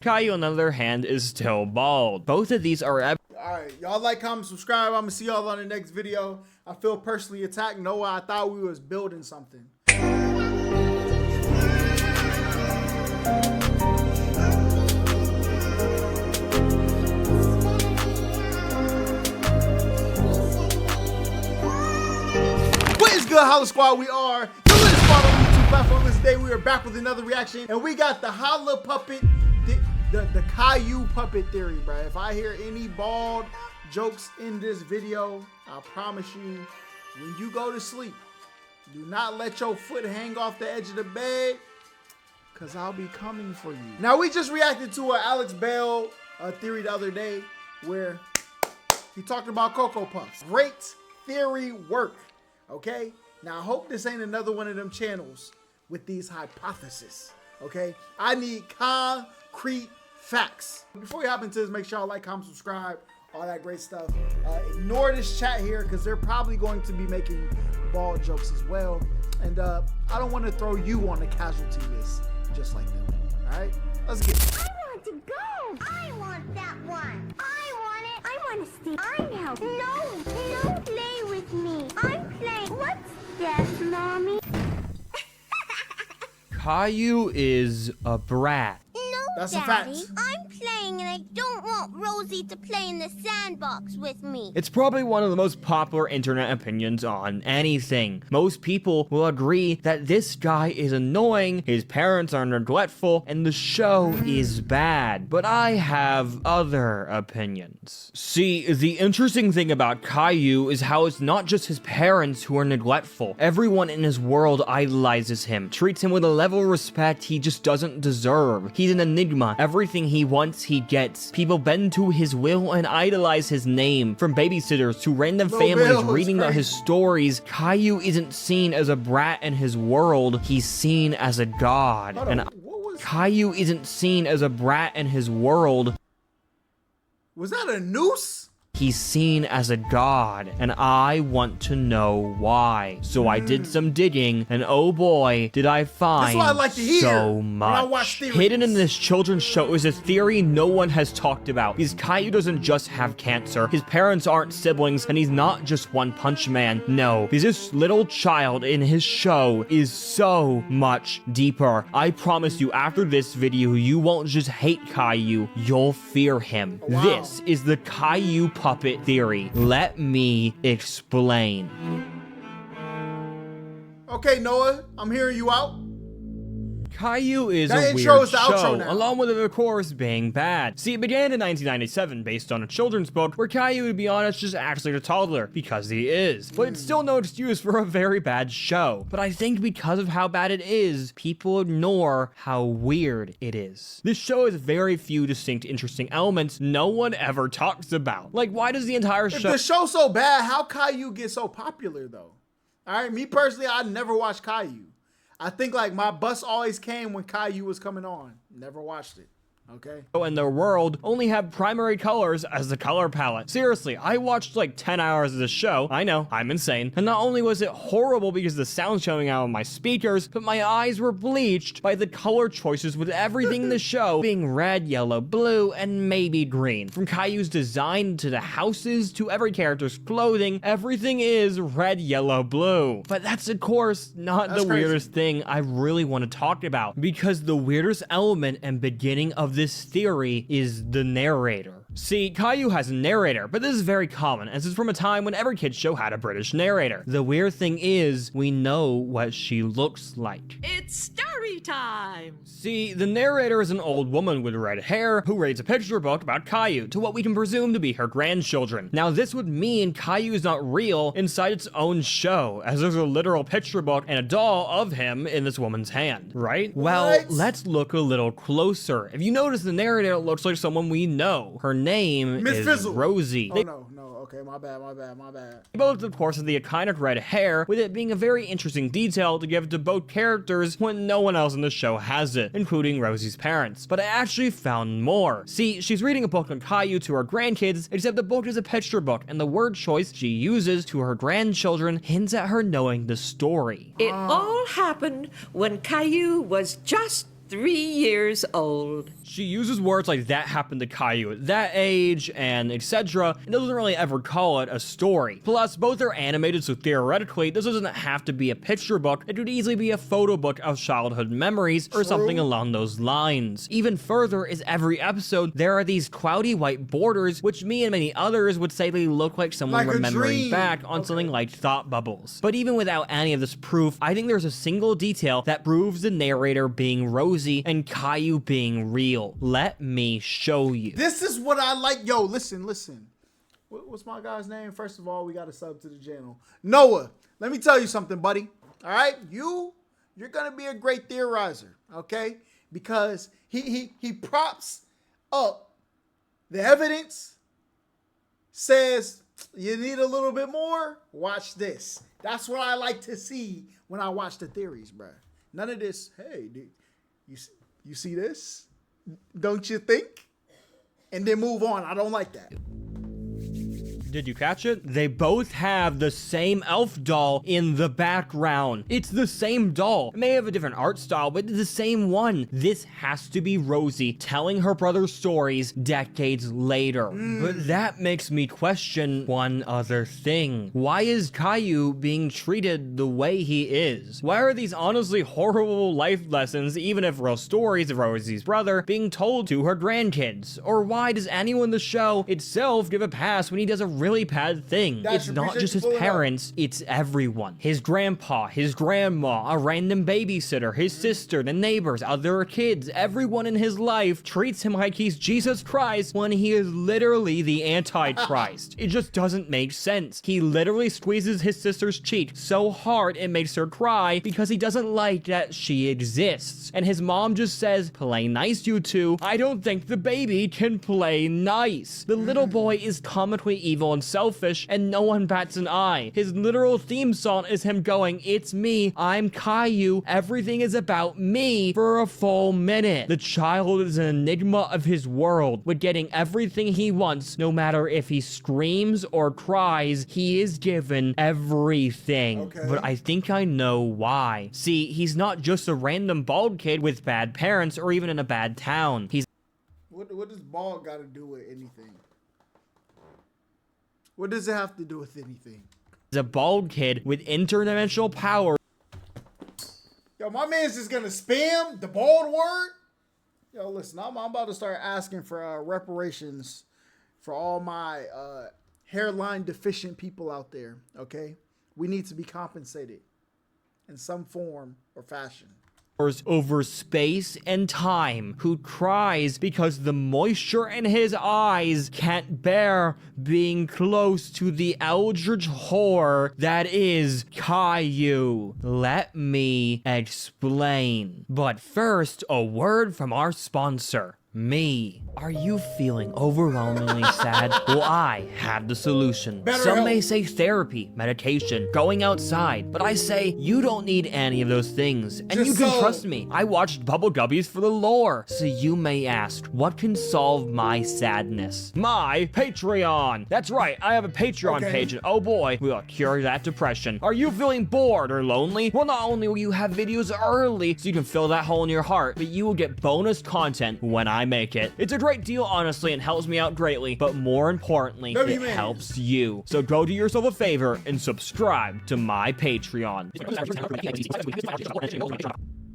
Caillou, on the other hand, is still bald. Both of these are Alright, y'all like, comment, subscribe. I'm gonna see y'all on the next video. I feel personally attacked. Noah, I thought we was building something. What is good, HollaSquad? We are the latest spot on YouTube platform. Today we are back with another reaction, and we got the Holla puppet, the Caillou puppet theory, bro. If I hear any bald jokes in this video, I promise you, when you go to sleep, do not let your foot hang off the edge of the bed, because I'll be coming for you. Now, we just reacted to an Alex Bell theory the other day where he talked about Cocoa Puffs. Great theory work, okay? Now, I hope this ain't another one of them channels with these hypotheses, okay? I need concrete facts. Before we hop into this, make sure y'all like, comment, subscribe, all that great stuff. Ignore this chat here because they're probably going to be making bald jokes as well. And I don't want to throw you on the casualty list just like them. All right, let's get it. I want to go. I want that one. I want it. I want to stay. I'm helping. No, don't play with me. I'm playing. What's that, Mommy? Caillou is a brat. No, That's Daddy. a fact. I'm playing and I don't want Rosie to play in the sandbox with me. It's probably one of the most popular internet opinions on anything. Most people will agree that this guy is annoying, his parents are neglectful, and the show is bad. But I have other opinions. See, the interesting thing about Caillou is how it's not just his parents who are neglectful. Everyone in his world idolizes him, treats him with a level of respect he just doesn't deserve. He's an enigma. Everything he wants, he gets. People bend to his will and idolize his name. From babysitters to random families reading about his stories, Caillou isn't seen as a brat in his world. He's seen as a god. And Caillou isn't seen as a brat in his world. Was that a noose? He's seen as a god, and I want to know why. So I did some digging, and oh boy, did I find what I like to hear so when I watch much. theories. Hidden in this children's show is a theory no one has talked about. Because Caillou doesn't just have cancer, his parents aren't siblings, and he's not just One Punch Man. No, because this little child in his show is so much deeper. I promise you, after this video, you won't just hate Caillou, you'll fear him. Wow. This is the Caillou puppet theory. Let me explain. Okay, Noah, I'm hearing you out. Caillou is That a intro weird is the outro show, now. along with it, of course, being bad. See, it began in 1997 based on a children's book where Caillou, to be honest, just acts like a toddler, because he is. But it's still no excuse for a very bad show. But I think because of how bad it is, people ignore how weird it is. This show has very few distinct, interesting elements no one ever talks about. Like, why does the entire If show... the show's so bad, how Caillou get so popular though? All right, me personally, I never watched Caillou. I think like my bus always came when Caillou was coming on. Never watched it. Okay. And their world only have primary colors as the color palette. Seriously, I watched like 10 hours of this show. I know, I'm insane. And not only was it horrible because the sound showing out of my speakers, but my eyes were bleached by the color choices with everything in the show being red, yellow, blue, and maybe green. From Caillou's design to the houses to every character's clothing, everything is red, yellow, blue. But that's of course not the weirdest thing I really want to talk about, because the weirdest element and beginning of this theory is the narrator. See, Caillou has a narrator, but this is very common, as it's from a time when every kid's show had a British narrator. The weird thing is, we know what she looks like. It's story time! See, the narrator is an old woman with red hair who reads a picture book about Caillou to what we can presume to be her grandchildren. Now, this would mean Caillou is not real inside its own show, as there's a literal picture book and a doll of him in this woman's hand, right? Well, let's look a little closer. If you notice, the narrator looks like someone we know. Her name Miss is Fizzle. Rosie. Oh no, okay, my bad. They both, of course, have the iconic red hair, with it being a very interesting detail to give to both characters when no one else in the show has it, including Rosie's parents. But I actually found more. See, she's reading a book on Caillou to her grandkids, except the book is a picture book, and the word choice she uses to her grandchildren hints at her knowing the story. It all happened when Caillou was just 3 years old. She uses words like that happened to Caillou at that age and etc. and doesn't really ever call it a story. Plus, both are animated, so theoretically, this doesn't have to be a picture book. It could easily be a photo book of childhood memories or something along those lines. Even further is every episode, there are these cloudy white borders, which me and many others would say they look like someone Like a remembering dream. back on something like thought bubbles. But even without any of this proof, I think there's a single detail that proves the narrator being Rosie and Caillou being real. Let me show you. This is what I like. Yo, listen. What's my guy's name? First of all, we got to sub to the channel. Noah, let me tell you something, buddy. All right? You're going to be a great theorizer, okay? Because he props up the evidence, says you need a little bit more. Watch this. That's what I like to see when I watch the theories, bro. None of this, hey, dude, you see this? Don't you think? And then move on. I don't like that. Did you catch it? They both have the same elf doll in the background. It's the same doll. It may have a different art style, but it's the same one. This has to be Rosie telling her brother's stories decades later. But that makes me question one other thing. Why is Caillou being treated the way he is? Why are these honestly horrible life lessons, even if real stories of Rosie's brother, being told to her grandkids? Or why does anyone in the show itself give a pass when he does a really bad thing? That's It's not just his appreciate you pulling parents, it's everyone. His grandpa, his grandma, a random babysitter, his sister, the neighbors, other kids, everyone in his life treats him like he's Jesus Christ when he is literally the Antichrist. It just doesn't make sense. He literally squeezes his sister's cheek so hard it makes her cry because he doesn't like that she exists. And his mom just says, "Play nice, you two." I don't think the baby can play nice. The little boy is comically evil and selfish, and no one bats an eye. His literal theme song is him going, "It's me, I'm Caillou, everything is about me," for a full minute. The child is an enigma of his world, with getting everything he wants, no matter if he screams or cries, he is given everything. Okay. But I think I know why. See, he's not just a random bald kid with bad parents or even in a bad town. He's What does bald got to do with anything? What does it have to do with anything? a bald kid with interdimensional power. Yo, my man's just gonna spam the bald word. Yo, listen, I'm about to start asking for reparations for all my hairline deficient people out there. Okay, we need to be compensated in some form or fashion. Over space and time, who cries because the moisture in his eyes can't bear being close to the eldritch horror that is Caillou. Let me explain. But first, a word from our sponsor, me. Are you feeling overwhelmingly sad? Well, I have the solution. Some may say therapy, meditation, going outside, but I say you don't need any of those things. And you can trust me, I watched Bubble Guppies for the lore. So you may ask, what can solve my sadness? My Patreon. That's right, I have a Patreon page, and oh boy, we'll cure that depression. Are you feeling bored or lonely? Well, not only will you have videos early so you can fill that hole in your heart, but you will get bonus content when I make it. It's a great deal, honestly, and helps me out greatly, but more importantly, it helps you. So go do yourself a favor and subscribe to my Patreon.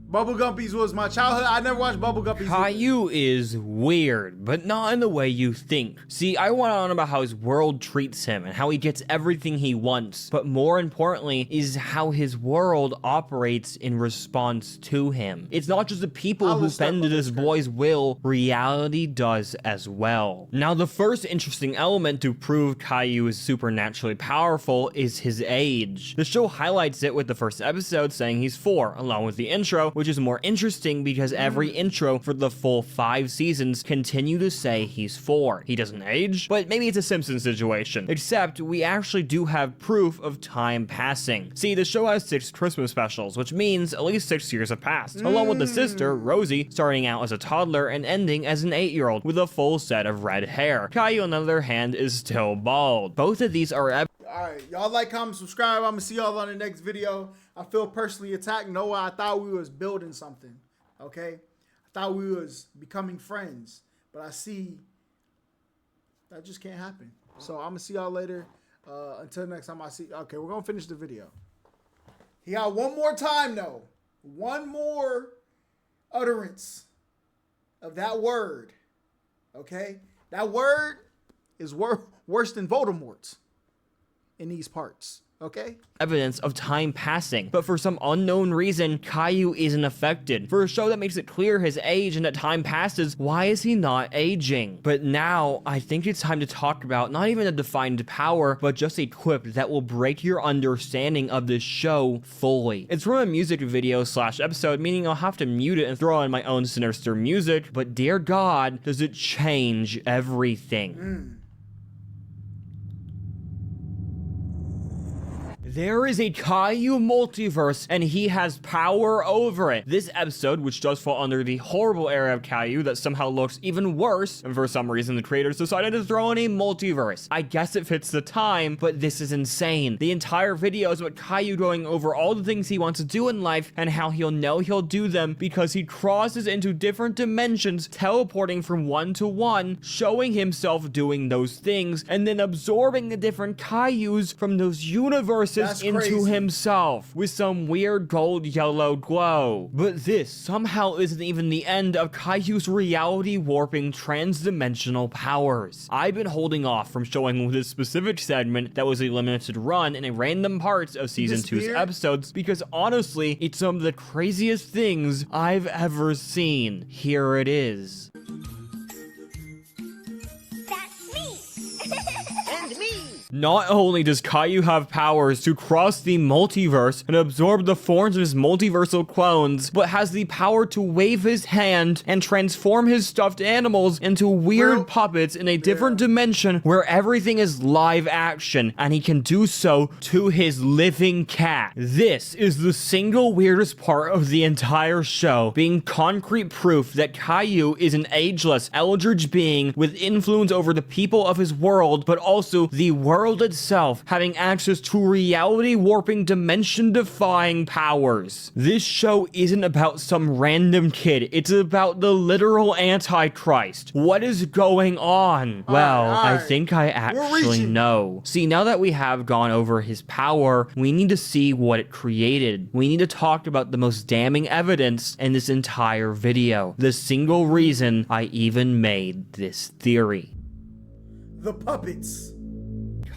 Bubble Guppies was my childhood. I never watched Bubble Guppies. Caillou is weird, but not in the way you think. See, I went on about how his world treats him and how he gets everything he wants, but more importantly is how his world operates in response to him. It's not just the people who bend to this boy's will, reality does as well. Now, the first interesting element to prove Caillou is supernaturally powerful is his age. The show highlights it with the first episode saying he's 4, along with the intro, which is more interesting because every intro for the full 5 seasons continue to say he's 4. He doesn't age, but maybe it's a Simpsons situation. Except we actually do have proof of time passing. See, the show has 6 Christmas specials, which means at least 6 years have passed, along with the sister, Rosie, starting out as a toddler and ending as an 8-year-old with a full set of red hair. Caillou, on the other hand, is still bald. Both of these are Alright, y'all like, comment, subscribe. I'm gonna see y'all on the next video. I feel personally attacked. Noah, I thought we was building something. Okay? thought we was becoming friends, but I see that just can't happen. So I'm gonna see y'all later. Until next time I see. Okay, we're gonna finish the video. He got one more time though. One more utterance of that word. Okay, that word is worse than Voldemort's in these parts. Okay. Evidence of time passing, but for some unknown reason, Caillou isn't affected. For a show that makes it clear his age and that time passes, why is he not aging? But now, I think it's time to talk about not even a defined power, but just a quip that will break your understanding of this show fully. It's from a music video / episode, meaning I'll have to mute it and throw in my own sinister music, but dear God, does it change everything. There is a Caillou multiverse, and he has power over it. This episode, which does fall under the horrible era of Caillou that somehow looks even worse, and for some reason the creators decided to throw in a multiverse. I guess it fits the time, but this is insane. The entire video is about Caillou going over all the things he wants to do in life, and how he'll know he'll do them because he crosses into different dimensions, teleporting from one to one, showing himself doing those things, and then absorbing the different Cailloux from those universes into crazy. himself with some weird gold yellow glow. But this somehow isn't even the end of Caillou's reality warping trans-dimensional powers. I've been holding off from showing this specific segment that was a limited run in a random parts of season 2's episodes because honestly, it's some of the craziest things I've ever seen. Here it is. That's me. And me. Not only does Caillou have powers to cross the multiverse and absorb the forms of his multiversal clones, but has the power to wave his hand and transform his stuffed animals into weird puppets in a different dimension where everything is live action, and he can do so to his living cat. This is the single weirdest part of the entire show, being concrete proof that Caillou is an ageless eldritch being with influence over the people of his world, but also the world itself, having access to reality warping, dimension defying powers. This show isn't about some random kid, it's about the literal Antichrist. What is going on? Well, I think I actually know. See, now that we have gone over his power, we need to see what it created. We need to talk about the most damning evidence in this entire video. The single reason I even made this theory. The puppets.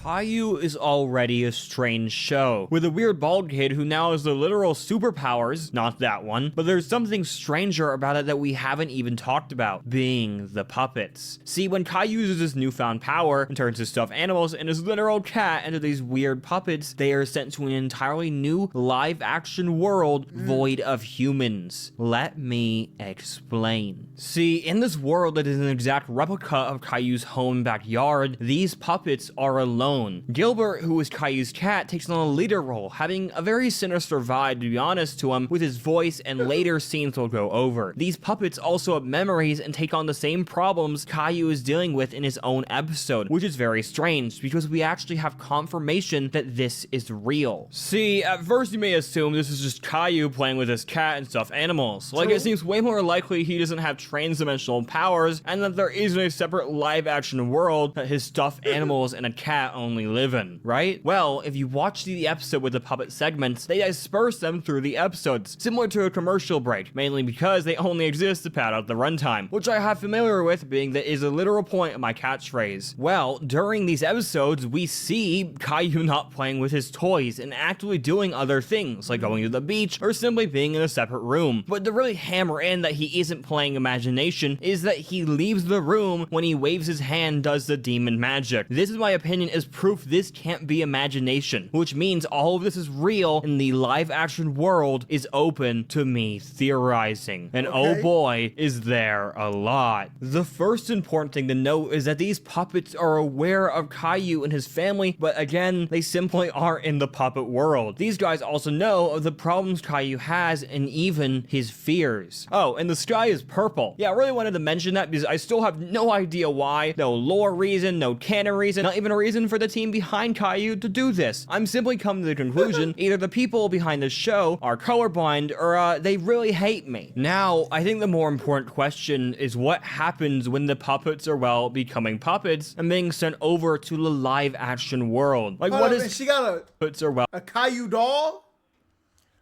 Caillou is already a strange show, with a weird bald kid who now has the literal superpowers, not that one, but there's something stranger about it that we haven't even talked about, being the puppets. See, when Caillou uses his newfound power and turns his stuffed animals and his literal cat into these weird puppets, they are sent to an entirely new live-action world void of humans. Let me explain. See, in this world that is an exact replica of Caillou's home backyard, these puppets are alone. Gilbert, who is Caillou's cat, takes on a leader role, having a very sinister vibe, to be honest, to him with his voice, and later scenes will go over. These puppets also have memories and take on the same problems Caillou is dealing with in his own episode, which is very strange because we actually have confirmation that this is real. See, at first you may assume this is just Caillou playing with his cat and stuffed animals. Like, it seems way more likely he doesn't have trans-dimensional powers and that there isn't a separate live-action world that his stuffed animals and a cat only live in, right? Well, if you watch the episode with the puppet segments, they disperse them through the episodes, similar to a commercial break, mainly because they only exist to pad out the runtime, which I have familiar with, being that is a literal point of my catchphrase. Well, during these episodes, we see Caillou not playing with his toys and actively doing other things, like going to the beach or simply being in a separate room. But to really hammer in that he isn't playing imagination is that he leaves the room when he waves his hand, does the demon magic. This, in my opinion, is proof this can't be imagination, which means all of this is real and the live action world is open to me theorizing. And oh boy, is there a lot. The first important thing to note is that these puppets are aware of Caillou and his family, but again, they simply aren't in the puppet world. These guys also know of the problems Caillou has and even his fears. Oh, and the sky is purple. Yeah, I really wanted to mention that because I still have no idea why. No lore reason, no canon reason, not even a reason for for the team behind Caillou to do this. I'm simply coming to the conclusion either the people behind the show are colorblind or they really hate me. Now, I think the more important question is what happens when the puppets are, well, becoming puppets and being sent over to the live action world. Like, what is she got puppets are, well, a Caillou doll?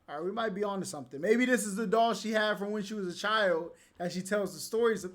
All right, we might be on to something. Maybe this is the doll she had from when she was a child and she tells the stories of...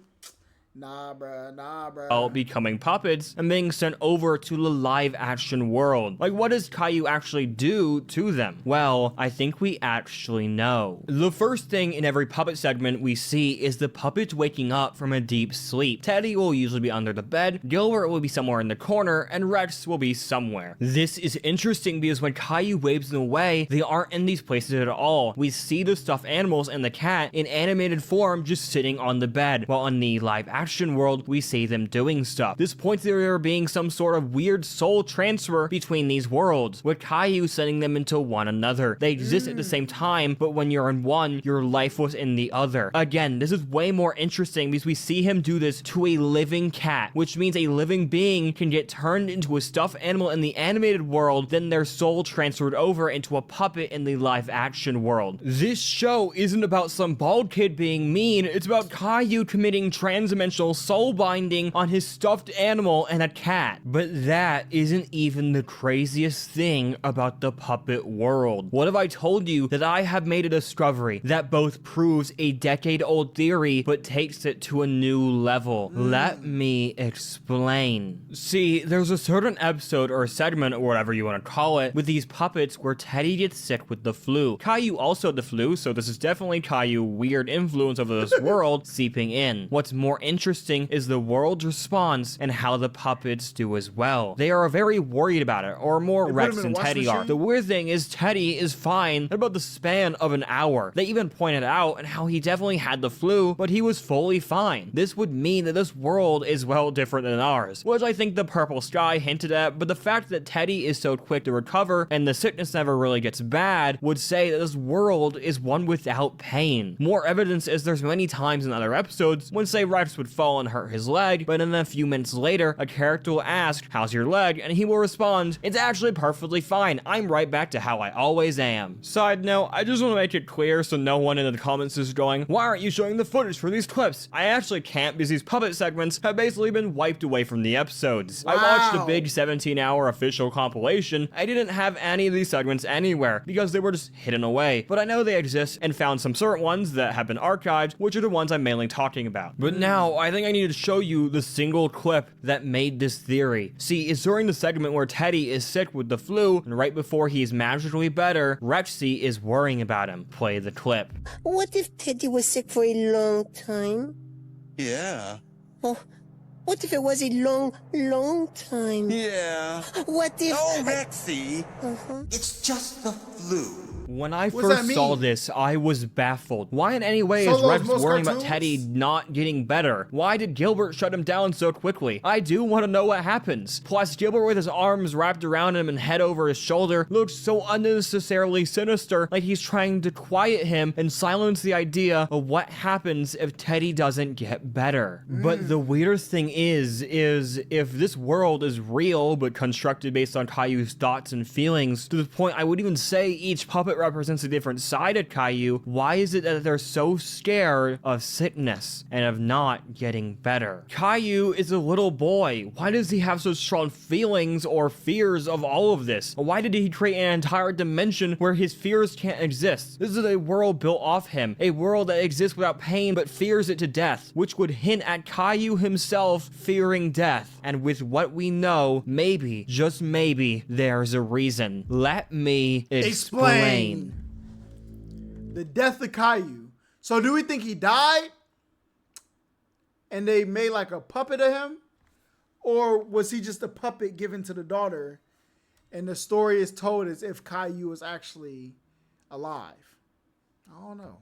Nah, bruh. Becoming puppets and being sent over to the live action world. Like, what does Caillou actually do to them? Well, I think we actually know. The first thing in every puppet segment we see is the puppet waking up from a deep sleep. Teddy will usually be under the bed, Gilbert will be somewhere in the corner, and Rex will be somewhere. This is interesting because when Caillou waves them away, they aren't in these places at all. We see the stuffed animals and the cat in animated form just sitting on the bed, while on the live action world, we see them doing stuff. This points to there being some sort of weird soul transfer between these worlds, with Caillou sending them into one another. They exist at the same time, but when you're in one, your life was in the other. Again, this is way more interesting because we see him do this to a living cat, which means a living being can get turned into a stuffed animal in the animated world, then their soul transferred over into a puppet in the live action world. This show isn't about some bald kid being mean, it's about Caillou committing transdimensional soul binding on his stuffed animal and a cat. But that isn't even the craziest thing about the puppet world. What if I told you that I have made a discovery that both proves a decade-old theory but takes it to a new level? Let me explain. See, there's a certain episode or segment or whatever you want to call it with these puppets where Teddy gets sick with the flu. Caillou also had the flu, so this is definitely Caillou weird influence of this world seeping in. What's more interesting is the world's response and how the puppets do as well. They are very worried about it, or more Rex and Teddy are. The weird thing is Teddy is fine in about the span of an hour. They even pointed out and how he definitely had the flu, but he was fully fine. This would mean that this world is well different than ours, which I think the purple sky hinted at, but the fact that Teddy is so quick to recover and the sickness never really gets bad would say that this world is one without pain. More evidence is there's many times in other episodes when, say, Rex would fall and hurt his leg, but then a few minutes later, a character will ask, "How's your leg?" and he will respond, "It's actually perfectly fine. I'm right back to how I always am." Side note, I just want to make it clear so no one in the comments is going, "Why aren't you showing the footage for these clips?" I actually can't because these puppet segments have basically been wiped away from the episodes. Wow. I watched a big 17-hour official compilation. I didn't have any of these segments anywhere because they were just hidden away, but I know they exist and found some certain ones that have been archived, which are the ones I'm mainly talking about. But now, I think I need to show you the single clip that made this theory. See, it's during the segment where Teddy is sick with the flu, and right before he's magically better, Rexy is worrying about him. Play the clip. What if Teddy was sick for a long time? Yeah. Oh, what if it was a long time? Yeah. What if... Oh, Rexy. It's just the flu. When I What's that first saw mean? this, I was baffled. Why in any way So is those Rex most worrying about cartoons? Teddy not getting better? Why did Gilbert shut him down so quickly? I do want to know what happens. Plus, Gilbert with his arms wrapped around him and head over his shoulder looks so unnecessarily sinister, like he's trying to quiet him and silence the idea of what happens if Teddy doesn't get better. But the weirdest thing is if this world is real but constructed based on Caillou's thoughts and feelings, to the point I would even say each puppet represents a different side of Caillou, why is it that they're so scared of sickness and of not getting better? Caillou is a little boy. Why does he have such strong feelings or fears of all of this? Why did he create an entire dimension where his fears can't exist? This is a world built off him, a world that exists without pain but fears it to death, which would hint at Caillou himself fearing death. And with what we know, maybe, just maybe, there's a reason. Let me explain. The death of Caillou. So do we think he died and they made like a puppet of him? Or was he just a puppet given to the daughter and the story is told as if Caillou was actually alive? I don't know.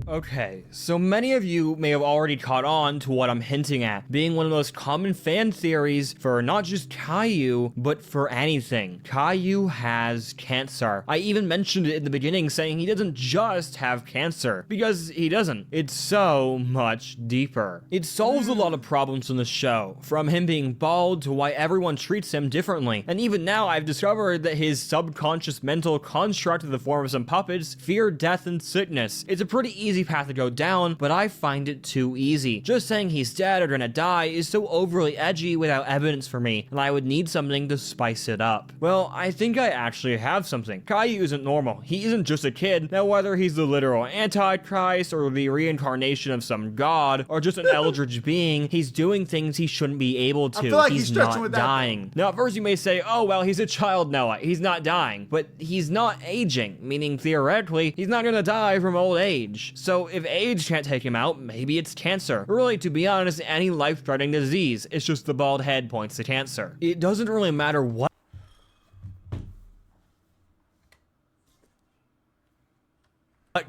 Okay, so many of you may have already caught on to what I'm hinting at, being one of the most common fan theories for not just Caillou, but for anything. Caillou has cancer. I even mentioned it in the beginning, saying he doesn't just have cancer, because he doesn't. It's so much deeper. It solves a lot of problems in the show, from him being bald to why everyone treats him differently. And even now, I've discovered that his subconscious mental construct in the form of some puppets fear death and sickness. It's a pretty easy path to go down, but I find it too easy. Just saying he's dead or gonna die is so overly edgy without evidence for me, and I would need something to spice it up. Well, I think I actually have something. Caillou isn't normal. He isn't just a kid. Now, whether he's the literal Antichrist or the reincarnation of some god or just an eldritch being, he's doing things he shouldn't be able to. I feel like he's stretching not with that, dying. Now, at first you may say, oh, well, he's a child Noah. He's not dying. But he's not aging, meaning theoretically, he's not gonna die from old age. So if age can't take him out, maybe it's cancer. Really, to be honest, any life-threatening disease. It's just the bald head points to cancer. It doesn't really matter what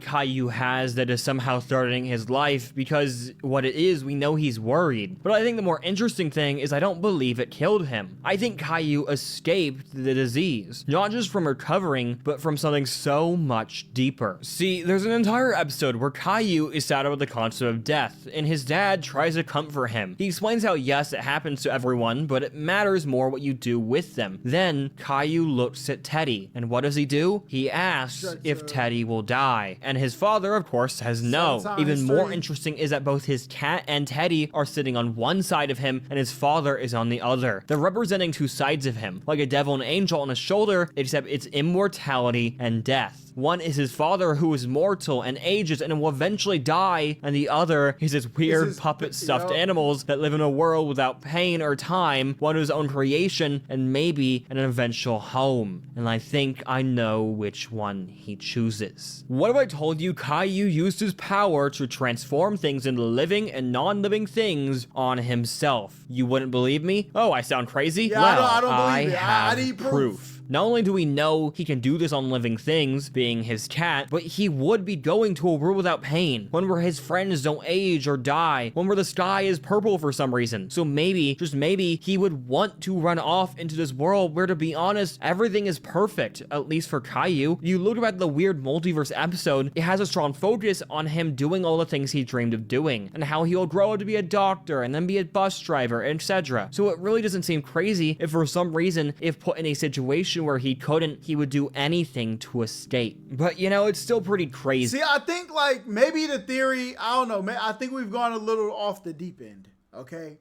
Caillou has that is somehow threatening his life, because what it is, we know he's worried. But I think the more interesting thing is I don't believe it killed him. I think Caillou escaped the disease, not just from recovering, but from something so much deeper. See, there's an entire episode where Caillou is sad about the concept of death, and his dad tries to comfort him. He explains how yes, it happens to everyone, but it matters more what you do with them. Then Caillou looks at Teddy, and what does he do? He asks if Teddy will die. And his father, of course, says no. Even more interesting is that both his cat and Teddy are sitting on one side of him, and his father is on the other. They're representing two sides of him, like a devil and angel on his shoulder, except it's immortality and death. One is his father, who is mortal and ages and will eventually die, and the other is his weird puppet stuffed animals that live in a world without pain or time, one of his own creation, and maybe an eventual home. And I think I know which one he chooses. What if I told you Caillou used his power to transform things into living and non-living things on himself? You wouldn't believe me? Oh, I sound crazy? Yeah, well, I don't believe it. I have need proof. Not only do we know he can do this on living things, being his cat, but he would be going to a world without pain, one where his friends don't age or die, one where the sky is purple for some reason. So maybe, just maybe, he would want to run off into this world where, to be honest, everything is perfect, at least for Caillou. You look at the weird multiverse episode, it has a strong focus on him doing all the things he dreamed of doing, and how he'll grow up to be a doctor, and then be a bus driver, etc. So it really doesn't seem crazy if for some reason, if put in a situation where he couldn't, he would do anything to escape. But you know, it's still pretty crazy. See, I think like maybe the theory, I don't know, man, I think we've gone a little off the deep end, okay?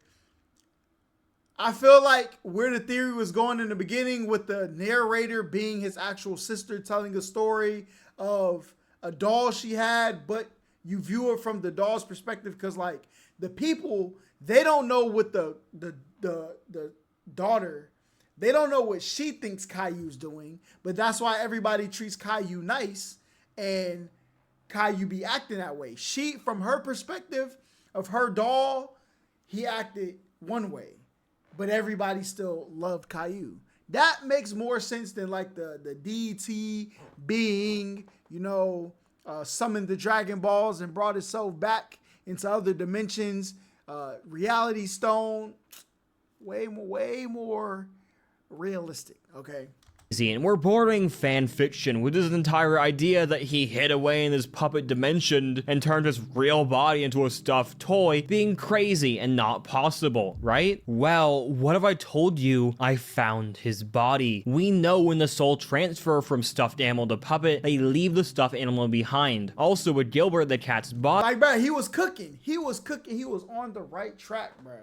I feel like where the theory was going in the beginning with the narrator being his actual sister telling a story of a doll she had, but you view it from the doll's perspective because like the people, they don't know what the daughter, they don't know what she thinks Caillou's doing, but that's why everybody treats Caillou nice and Caillou be acting that way. She, from her perspective of her doll, he acted one way, but everybody still loved Caillou. That makes more sense than like the deity being, you know, summoned the Dragon Balls and brought itself back into other dimensions. Reality Stone, way more realistic, okay? And we're bordering fan fiction with this entire idea that he hid away in this puppet dimension and turned his real body into a stuffed toy being crazy and not possible, right? Well, what if I told you I found his body? We know when the soul transfer from stuffed animal to puppet, they leave the stuffed animal behind. Also with Gilbert the cat's body. Like, bro, he was cooking. He was on the right track, bro.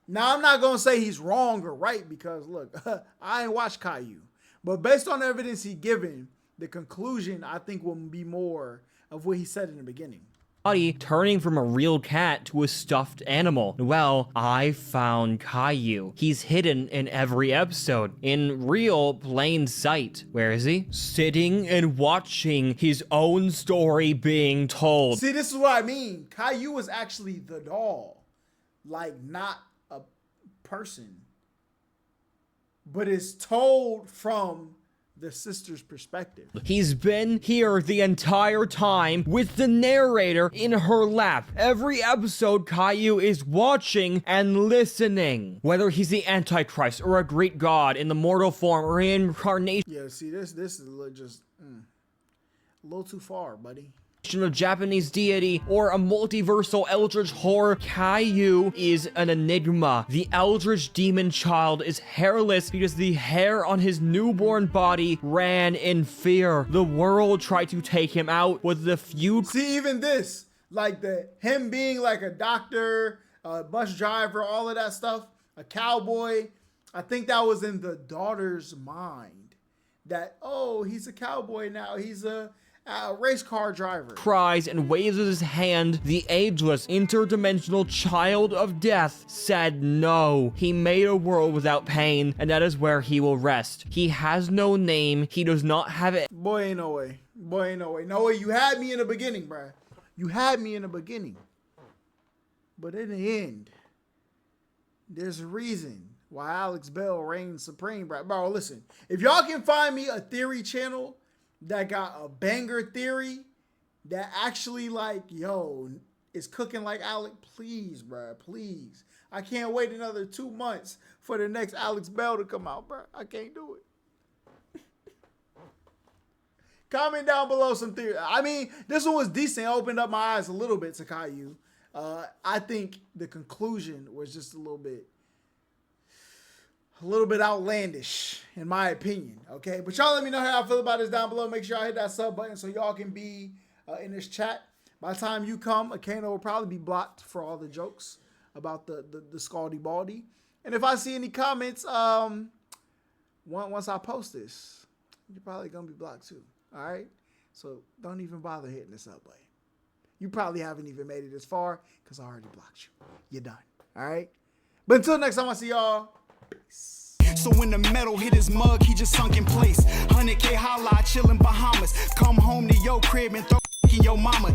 Now, I'm not going to say he's wrong or right because, look, I ain't watched Caillou. But based on the evidence he given, the conclusion, I think, will be more of what he said in the beginning. Body turning from a real cat to a stuffed animal. Well, I found Caillou. He's hidden in every episode, in real plain sight. Where is he? Sitting and watching his own story being told. See, this is what I mean. Caillou was actually the doll, like not person, but it's told from the sister's perspective. He's been here the entire time with the narrator in her lap. Every episode, Caillou is watching and listening. Whether he's the Antichrist or a Greek god in the mortal form or reincarnation Yeah, see, this is just a little too far, buddy. of Japanese deity or a multiversal eldritch horror, Caillou is an enigma. The eldritch demon child is hairless because the hair on his newborn body ran in fear. The world tried to take him out with the few See, even this, like him being like a doctor, a bus driver, all of that stuff, a cowboy. I think that was in the daughter's mind that, oh, he's a cowboy now. He's a race car driver. cries and waves his hand, the ageless, interdimensional child of death said no. He made a world without pain, and that is where he will rest. He has no name. He does not have it. Boy, ain't no way. Boy, ain't no way. No way. You had me in the beginning, bruh. You had me in the beginning. But in the end, there's a reason why Alex Bell reigns supreme, bruh. Bro, listen. If y'all can find me a theory channel that got a banger theory that actually, like, yo, is cooking like Alex, please, bruh, please. I can't wait another 2 months for the next Alex Bell to come out, bruh. I can't do it. Comment down below some theory. I mean, this one was decent. It opened up my eyes a little bit to Caillou. I think the conclusion was just a little bit outlandish, in my opinion. Okay, but y'all let me know how y'all feel about this down below. Make sure y'all hit that sub button so y'all can be in this chat. By the time you come, Akano will probably be blocked for all the jokes about the Scaldy Baldy. And if I see any comments, once I post this, you're probably gonna be blocked too. All right, so don't even bother hitting the sub button. You probably haven't even made it this far because I already blocked you. You're done. All right, but until next time, I see y'all. Peace. So when the metal hit his mug, he just sunk in place. 100K Holla, chillin' Bahamas. Come home to your crib and throw in your mama.